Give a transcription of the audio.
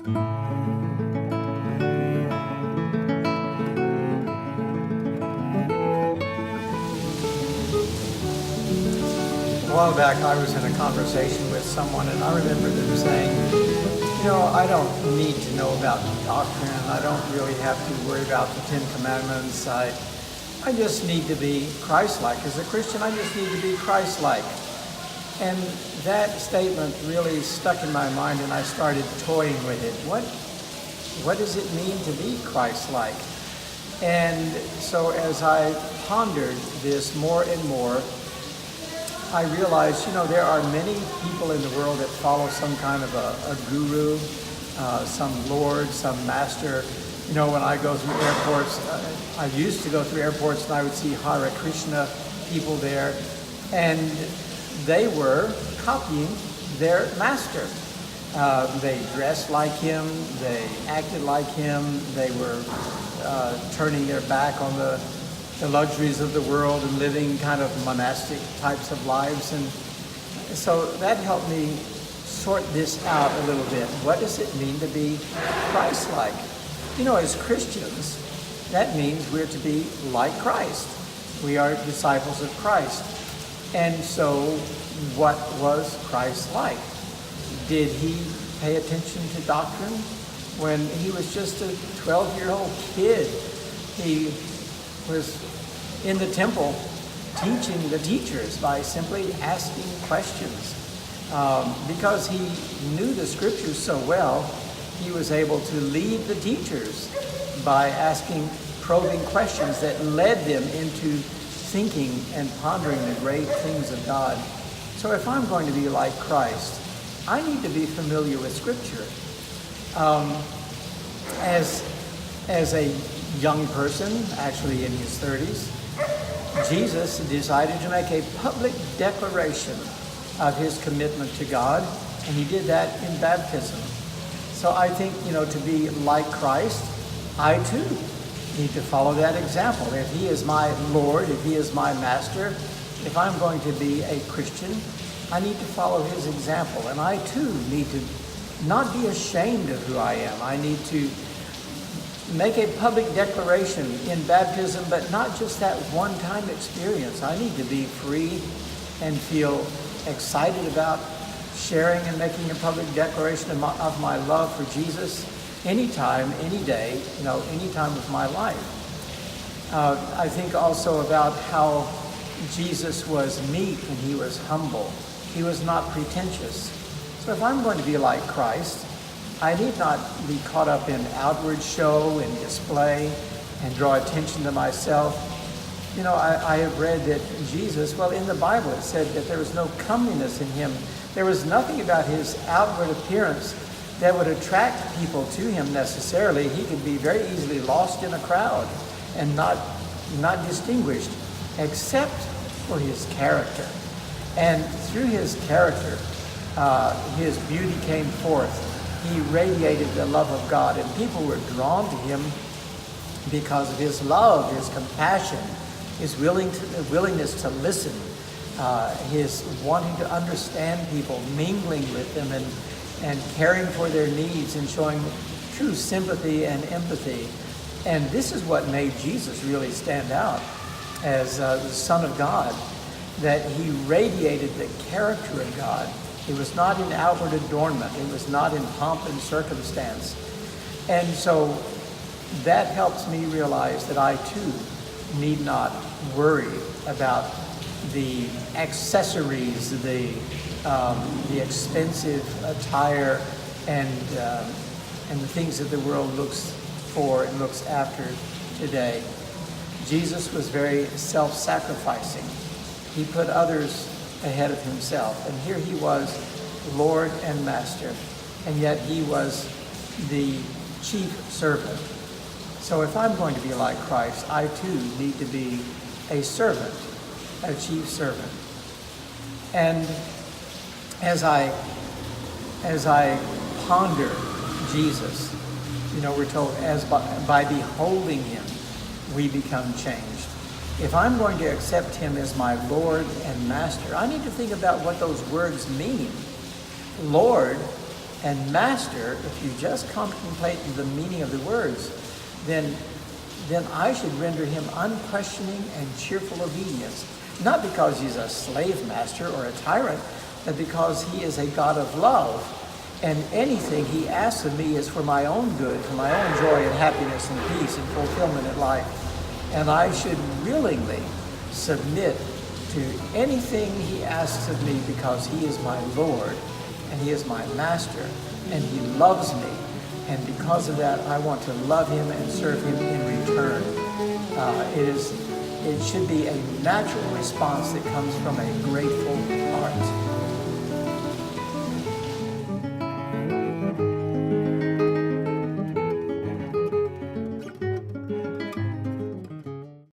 A while back, I was in a conversation with someone, and I remember them saying, I don't need to know about doctrine. I don't really have to worry about the Ten Commandments. I just need to be Christ-like. As a Christian, I just need to be Christ-like. And that statement really stuck in my mind, and I started toying with it. What does it mean to be Christ-like? And so as I pondered this more and more, I realized, there are many people in the world that follow some kind of a guru, some lord, some master. When I go through airports, I used to go through airports and I would see Hare Krishna people there, and they were copying their master. They dressed like him, they acted like him, they were turning their back on the luxuries of the world and living kind of monastic types of lives. And so that helped me sort this out a little bit. What does it mean to be Christ-like? As Christians, that means we're to be like Christ. We are disciples of Christ. And so what was Christ like? Did he pay attention to doctrine? When he was just a 12-year-old kid, he was in the temple teaching the teachers by simply asking questions. Because he knew the scriptures so well, he was able to lead the teachers by asking probing questions that led them into thinking and pondering the great things of God. So if I'm going to be like Christ, I need to be familiar with Scripture. As a young person, actually in his 30s, Jesus decided to make a public declaration of his commitment to God, and he did that in baptism. So I think, to be like Christ, I too need to follow that example. If he is my Lord, if he is my master, if I'm going to be a Christian, I need to follow his example. And I too need to not be ashamed of who I am. I need to make a public declaration in baptism, but not just that one-time experience. I need to be free and feel excited about sharing and making a public declaration of my love for Jesus anytime, any day, any time of my life. I think also about how Jesus was meek and he was humble. He was not pretentious. So if I'm going to be like Christ, I need not be caught up in outward show and display and draw attention to myself. I have read that Jesus, in the Bible it said that there was no comeliness in him. There was nothing about his outward appearance that would attract people to him necessarily. He could be very easily lost in a crowd and not distinguished, except for his character. And through his character, his beauty came forth. He radiated the love of God, and people were drawn to him because of his love, his compassion, his willingness to listen, his wanting to understand people, mingling with them and caring for their needs and showing true sympathy and empathy. And this is what made Jesus really stand out as the Son of God, that he radiated the character of God. It was not in outward adornment. It was not in pomp and circumstance. And so that helps me realize that I too need not worry about the accessories, the expensive attire, and the things that the world looks for and looks after today. Jesus was very self-sacrificing. He put others ahead of himself. And here he was, Lord and Master, and yet he was the chief servant. So if I'm going to be like Christ, I too need to be a servant, a chief servant. And as I ponder Jesus, we're told by beholding him, we become changed. If I'm going to accept him as my Lord and Master, I need to think about what those words mean. Lord And master, if you just contemplate the meaning of the words, then I should render him unquestioning and cheerful obedience. Not because he's a slave master or a tyrant, but because he is a God of love. And anything he asks of me is for my own good, for my own joy and happiness and peace and fulfillment in life. And I should willingly submit to anything he asks of me because he is my Lord and he is my master and he loves me. And because of that, I want to love him and serve him in return. It should be a natural response that comes from a grateful heart.